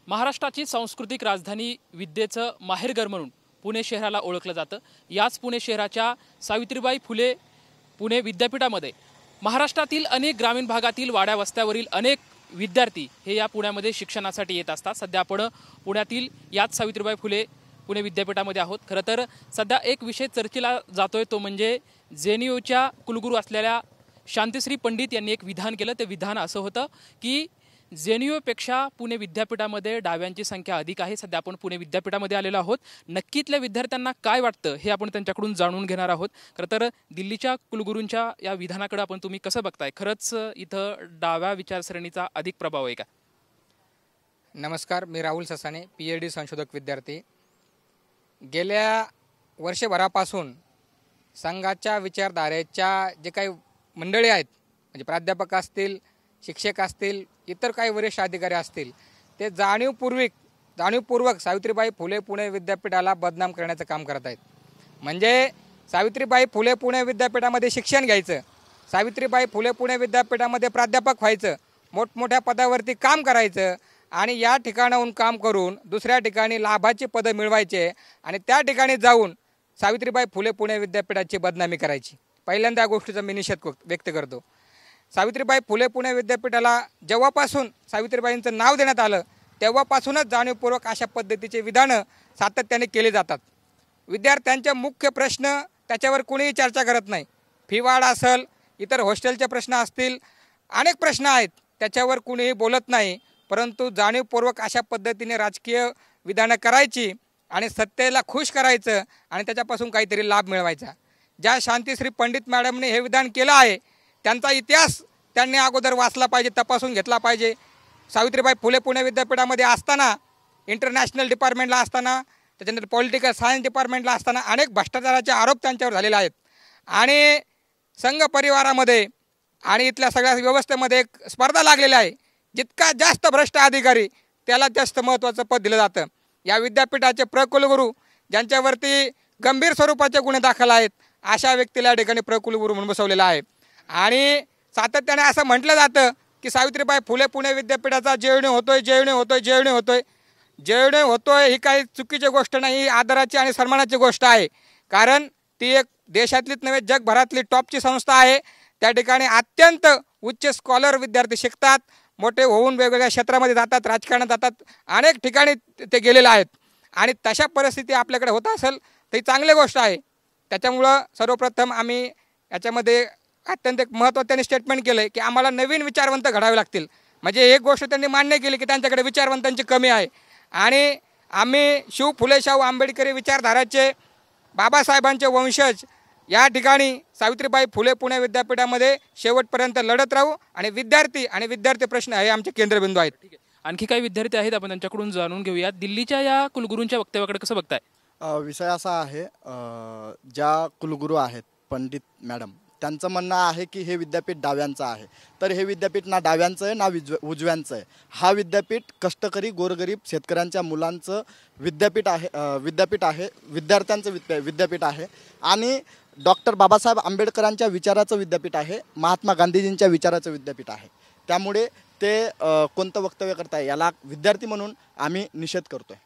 महाराष्ट्राची सांस्कृतिक राजधानी विद्येचं माहेरघर म्हणून पुणे शहराला ओळखलं जातं। याच पुणे शहराच्या सावित्रीबाई फुले पुणे विद्यापीठामध्ये महाराष्ट्रातील अनेक ग्रामीण भागातील वाड्या वस्त्यावरील अनेक विद्यार्थी हे या पुण्यामध्ये शिक्षणासाठी येत असतात। सध्या आपण पुण्यातील याच सावित्रीबाई फुले पुणे विद्यापीठामध्ये आहोत। खरं तर सध्या एक विषय चर्चेला जातोय तो म्हणजे जेएनयूच्या कुलगुरू असलेल्या शांतिश्री पंडित यांनी एक विधान केलं। ते विधान असं होतं की जेएनयूपेक्षा पुणे विद्यापीठामध्ये डाव्यांची संख्या अधिक आहे। सध्या आपण पुणे विद्यापीठामध्ये आलेलो आहोत। नक्कीतल्या विद्यार्थ्यांना काय वाटतं हे आपण त्यांच्याकडून जाणून घेणार आहोत। खरं तर दिल्लीच्या कुलगुरूंच्या या विधानाकडे आपण तुम्ही कसं बघताय? खरंच इथं डाव्या विचारसरणीचा अधिक प्रभाव आहे का? नमस्कार, मी राहुल ससाने, PhD संशोधक विद्यार्थी। गेल्या वर्षभरापासून संघाच्या विचारधारेच्या जे काही मंडळी आहेत, म्हणजे प्राध्यापक असतील, शिक्षक असतील, इतर काही वरिष्ठ अधिकारी असतील, ते जाणीवपूर्वक सावित्रीबाई फुले पुणे विद्यापीठाला बदनाम करण्याचं काम करत आहेत। म्हणजे सावित्रीबाई फुले पुणे विद्यापीठामध्ये शिक्षण घ्यायचं, सावित्रीबाई फुले पुणे विद्यापीठामध्ये प्राध्यापक व्हायचं, मोठमोठ्या पदावरती काम करायचं आणि या ठिकाणाहून काम करून दुसऱ्या ठिकाणी लाभाची पदं मिळवायचे आणि त्या ठिकाणी जाऊन सावित्रीबाई फुले पुणे विद्यापीठाची बदनामी करायची। पहिल्यांदा या गोष्टीचा मी निषेध व्यक्त करतो। सावित्रीबाई फुले पुणे विद्यापीठाला जेव्हापासून सावित्रीबाईंचं नाव देण्यात आलं तेव्हापासूनच जाणीवपूर्वक अशा पद्धतीचे विधानं सातत्याने केले जातात। विद्यार्थ्यांचे मुख्य प्रश्न त्याच्यावर कोणीही चर्चा करत नाही। फी वाढ असेल, इतर हॉस्टेलचे प्रश्न असतील, अनेक प्रश्न आहेत, त्याच्यावर कोणीही बोलत नाही। परंतु जाणीवपूर्वक अशा पद्धतीने राजकीय विधानं करायची आणि सत्तेला खुश करायचं आणि त्याच्यापासून काहीतरी लाभ मिळवायचा। ज्या शांतिश्री पंडित मॅडमने हे विधान केलं आहे त्यांचा इतिहास त्यांनी अगोदर वाचला पाहिजे, तपासून घेतला पाहिजे। सावित्रीबाई फुले पुणे विद्यापीठामध्ये असताना, इंटरनॅशनल डिपार्टमेंटला असताना, त्याच्यानंतर पॉलिटिकल सायन्स डिपार्टमेंटला असताना अनेक भ्रष्टाचाराचे आरोप त्यांच्यावर झालेले आहेत आणि संघ परिवारामध्ये आणि इथल्या सगळ्या व्यवस्थेमध्ये एक स्पर्धा लागलेली आहे। जितका जास्त भ्रष्ट अधिकारी त्याला जास्त महत्त्वाचं पद दिलं जातं। या विद्यापीठाचे प्रकुलगुरू ज्यांच्यावरती गंभीर स्वरूपाचे गुन्हे दाखल आहेत अशा व्यक्तीला या ठिकाणी प्रकुलगुरू म्हणून बसवलेला आहे आणि सातत्याने असं म्हटलं जातं की सावित्रीबाई फुले पुणे विद्यापीठाचा जेएनयू होतोय ही काही चुकीची गोष्ट नाही, ही आदराची आणि सन्मानाची गोष्ट आहे। कारण ती एक देशातलीच नव्हे जगभरातली टॉपची संस्था आहे। त्या ठिकाणी अत्यंत उच्च स्कॉलर विद्यार्थी शिकतात, मोठे होऊन वेगवेगळ्या क्षेत्रामध्ये जातात, राजकारणात जातात, अनेक ठिकाणी ते गेलेले आहेत आणि तशा परिस्थिती आपल्याकडे होत असेल तर ही चांगली गोष्ट आहे। त्याच्यामुळं सर्वप्रथम आम्ही याच्यामध्ये अत्यंत एक महत्त्वाचं स्टेटमेंट केलं आहे की आम्हाला नवीन विचारवंत घडावे लागतील। म्हणजे एक गोष्ट त्यांनी मान्य केली की त्यांच्याकडे विचारवंतांची कमी आहे आणि आम्ही शाहू आंबेडकरी विचारधाराचे बाबासाहेबांचे वंशज या ठिकाणी सावित्रीबाई फुले पुणे विद्यापीठामध्ये शेवटपर्यंत लढत राहू आणि विद्यार्थी प्रश्न हे आमचे केंद्रबिंदू आहेत। ठीक आहे, आणखी काही विद्यार्थी आहेत, आपण त्यांच्याकडून जाणून घेऊया। दिल्लीच्या या कुलगुरूंच्या वक्तव्याकडे कसं बघताय? विषय असा आहे, ज्या कुलगुरू आहेत पंडित मॅडम, त्यांचं म्हणणं आहे की हे विद्यापीठ डाव्यांचं आहे। तर हे विद्यापीठ ना डाव्यांचं आहे ना उजव्यांचं आहे। हा विद्यापीठ कष्टकरी गोरगरीब शेतकऱ्यांच्या मुलांचं विद्यापीठ आहे, विद्यार्थ्यांचं विद्यापीठ आहे आणि डॉक्टर बाबासाहेब आंबेडकरांच्या विचाराचं विद्यापीठ आहे, महात्मा गांधीजींच्या विचाराचं विद्यापीठ आहे। त्यामुळे ते कोणतं वक्तव्य करताय याला विद्यार्थी म्हणून आम्ही निषेध करतोय।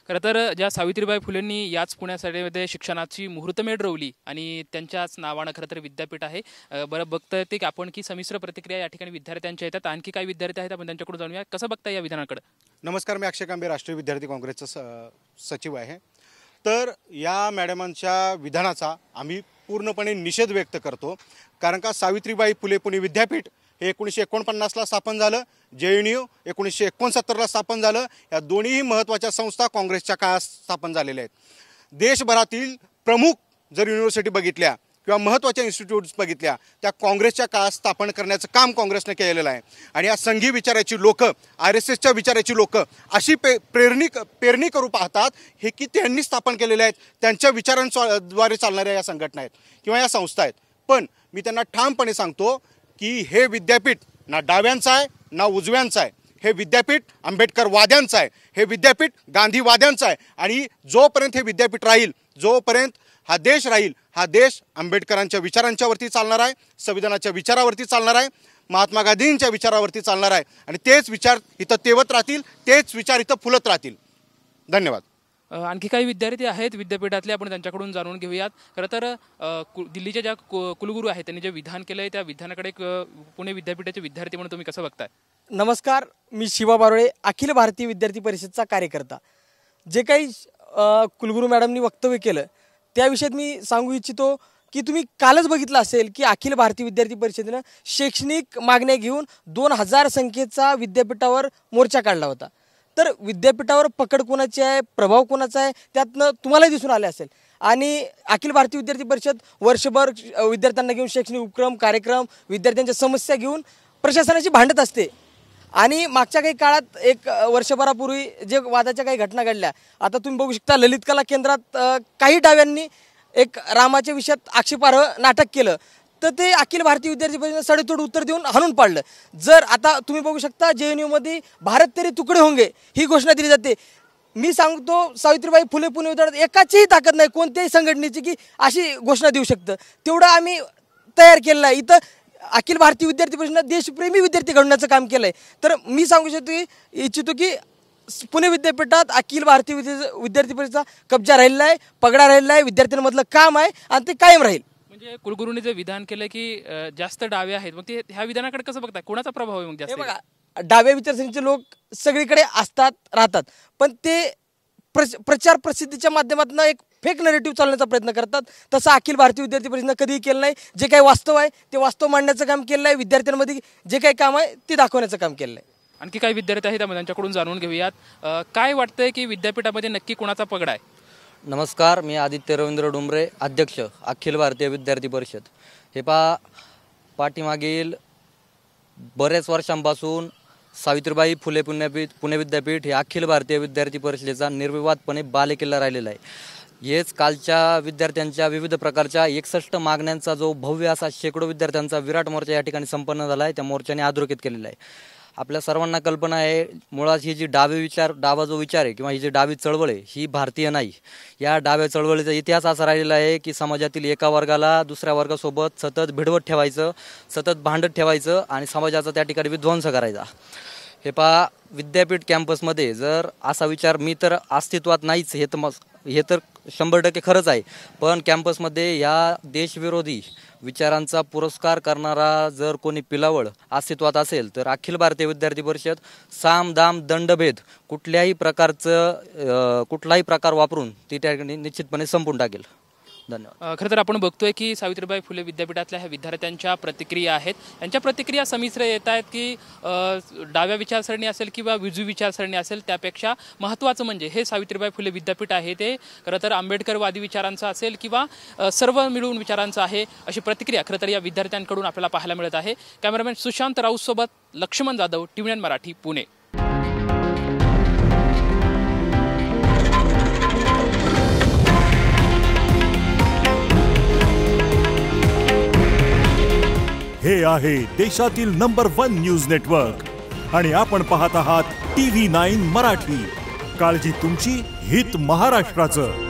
खरं तर ज्या सावित्रीबाई फुलेंनी याच पुण्यामध्ये शिक्षणाची मुहूर्तमेढ रोवली आणि त्यांच्याच नावानं खरं तर विद्यापीठ आहे। बरं बघता येते की आपण की संमिश्र प्रतिक्रिया या ठिकाणी विद्यार्थ्यांच्या येतात। आणखी काही विद्यार्थी आहेत, आपण त्यांच्याकडून जाणूया कसं बघताय या विधानाकडे? नमस्कार, मी अक्षय कांबे, राष्ट्रीय विद्यार्थी काँग्रेसचा सचिव आहे। तर या मॅडमांच्या विधानाचा आम्ही पूर्णपणे निषेध व्यक्त करतो। कारण का सावित्रीबाई फुले पुणे विद्यापीठ हे 1949ला स्थापन झालं, जेएनयू 1969ला स्थापन झालं। या दोन्हीही महत्त्वाच्या संस्था काँग्रेसच्या काळात स्थापन झालेल्या आहेत। देशभरातील प्रमुख जर युनिव्हर्सिटी बघितल्या किंवा महत्त्वाच्या इन्स्टिट्यूट्स बघितल्या त्या काँग्रेसच्या काळात स्थापन करण्याचं काम काँग्रेसने केलेलं आहे आणि या संघी विचाराची लोकं, RSSच्या विचाराची लोकं अशी पेरणी करू पाहतात हे की त्यांनी स्थापन केलेले आहेत, त्यांच्या विचारांद्वारे चालणाऱ्या या संघटना आहेत किंवा या संस्था आहेत। पण मी त्यांना ठामपणे सांगतो की हे विद्यापीठ ना डाव्यांचं आहे ना उजव्यांचं आहे, हे विद्यापीठ आंबेडकरवाद्यांचं आहे, हे विद्यापीठ गांधीवाद्यांचं आहे आणि जोपर्यंत हे विद्यापीठ राहील, जोपर्यंत हा देश राहील, हा देश आंबेडकरांच्या विचारांच्यावरती चालणार आहे, संविधानाच्या विचारावरती चालणार आहे। महात्मा गांधींच्या विचारावरती चालणार आहे आणि तेच विचार इथं तेवत राहतील, तेच विचार इथं फुलत राहतील. धन्यवाद. आणखी काही विद्यार्थी आहेत विद्यापीठातले, आपण त्यांच्याकडून जाणून घेऊयात. खरं तर दिल्लीच्या ज्या कुलगुरू आहेत त्यांनी जे विधान केलं आहे त्या विधानाकडे पुणे विद्यापीठाचे विद्यार्थी म्हणून तुम्ही कसं बघताय? नमस्कार, मी शिवा बारोळे, अखिल भारतीय विद्यार्थी परिषदचा कार्यकर्ता. जे काही कुलगुरू मॅडमनी वक्तव्य केलं त्याविषयी मी सांगू इच्छितो की तुम्ही कालच बघितलं असेल की अखिल भारतीय विद्यार्थी परिषदेनं शैक्षणिक मागण्या घेऊन 2000 संख्येचा विद्यापीठावर मोर्चा काढला होता. तर विद्यापीठावर पकड कोणाची आहे, प्रभाव कोणाचा आहे, त्यातनं तुम्हालाही दिसून आले असेल. आणि अखिल भारतीय विद्यार्थी परिषद वर्षभर विद्यार्थ्यांना घेऊन शैक्षणिक उपक्रम, कार्यक्रम, विद्यार्थ्यांच्या समस्या घेऊन प्रशासनाची भांडत असते. आणि मागच्या काही काळात एक वर्षभरापूर्वी जे वादाच्या काही घटना घडल्या, आता तुम्ही बघू शकता ललित कला केंद्रात काही डाव्यांनी एक रामाच्या विषयात आक्षेपार्ह नाटक केलं, तर ते अखिल भारतीय विद्यार्थी परिषदेने सडेतोड उत्तर देऊन हाणून पाडलं. जर आता तुम्ही बघू शकता JNUमध्ये भारत तेरे तुकडे होंगे ही घोषणा दिली जाते. मी सांगतो सावित्रीबाई फुले पुणे विद्यापीठात एकाचीही ताकद नाही कोणत्याही संघटनेची की अशी घोषणा देऊ शकतं. तेवढं आम्ही तयार केलं आहे. इथं अखिल भारतीय विद्यार्थी परिषदेनं देशप्रेमी विद्यार्थी घडवण्याचं काम केलं आहे. तर मी सांगू इच्छितो की पुणे विद्यापीठात अखिल भारतीय विद्यार्थी परिषदेचा कब्जा राहिलेला आहे, पगडा राहिलेला आहे, विद्यार्थ्यांमधलं काम आहे आणि ते कायम राहील. म्हणजे कुलगुरूंनी जे विधान केलं की जास्त डावे आहेत, मग ते ह्या विधानाकडे कसं बघताय? कोणाचा प्रभाव आहे मग जास्त? बघा, डाव्या विचारसरणीचे लोक सगळीकडे असतात, राहतात, पण ते प्रचार प्रसिद्धीच्या माध्यमातून एक फेक नरेटिव्ह चालवण्याचा प्रयत्न करतात. तसं अखिल भारतीय विद्यार्थी परिषदेनं कधीही केलं नाही. जे काही वास्तव आहे ते वास्तव मांडण्याचं काम केलं आहे. विद्यार्थ्यांमध्ये जे काही काम आहे ते दाखवण्याचं काम केलं आहे. आणखी काही विद्यार्थी आहेत त्यांच्याकडून जाणून घेऊयात. काय वाटतंय की विद्यापीठामध्ये नक्की कोणाचा पगडा आहे? नमस्कार, मी आदित्य रवींद्र डुंबरे, अध्यक्ष अखिल भारतीय विद्यार्थी परिषद. हे पाठीमागील बऱ्याच वर्षांपासून सावित्रीबाई फुले पुणे विद्यापीठ हे अखिल भारतीय विद्यार्थी परिषदेचा निर्विवादपणे बालेकिल्ला राहिलेला आहे. हेच कालच्या विद्यार्थ्यांच्या विविध प्रकारच्या 61 मागण्यांचा जो भव्य असा शेकडो विद्यार्थ्यांचा विराट मोर्चा या ठिकाणी संपन्न झाला आहे. त्या मोर्चाने अधोरेखित केलेला आहे. आपल्या सर्वांना कल्पना आहे, मुळात ही जी डावा जो विचार आहे किंवा ही जी डावी चळवळ आहे ही भारतीय नाही. या डाव्या चळवळीचा इतिहास असा राहिलेला आहे की समाजातील एका वर्गाला दुसऱ्या वर्गासोबत सतत भिडवत ठेवायचं, सतत भांडत ठेवायचं आणि समाजाचा त्या ठिकाणी विध्वंस करायचा. हे विद्यापीठ कॅम्पसमध्ये जर असा विचार मी तर अस्तित्वात नाहीच, हे तर 100% खरंच आहे. पण कॅम्पसमध्ये या देशविरोधी विचारांचा पुरस्कार करणारा जर कोणी पिलावळ अस्तित्वात असेल तर अखिल भारतीय विद्यार्थी परिषद साम दाम दंडभेद कुठलाही प्रकार वापरून ती त्या ठिकाणी निश्चितपणे संपून टाकेल. धन्यवाद. खरं तर आपण बघतोय की सावित्रीबाई फुले विद्यापीठातल्या ह्या विद्यार्थ्यांच्या प्रतिक्रिया आहेत. यांच्या प्रतिक्रिया संमिश्र येत आहेत की डाव्या विचारसरणी असेल किंवा उजवी विचारसरणी असेल, त्यापेक्षा महत्त्वाचं म्हणजे हे सावित्रीबाई फुले विद्यापीठ आहे ते खरं तर आंबेडकरवादी विचारांचं असेल किंवा सर्व मिळून विचारांचं आहे, अशी प्रतिक्रिया खरं तर या विद्यार्थ्यांकडून आपल्याला पाहायला मिळत आहे. कॅमेरामॅन सुशांत राऊतसोबत लक्ष्मण जाधव, TVNN मराठी, पुणे. हे आहे देशातील नंबर 1 न्यूज नेटवर्क आणि आपण पाहत आहात TV9 मराठी. काळजी तुमची, हित महाराष्ट्राचं.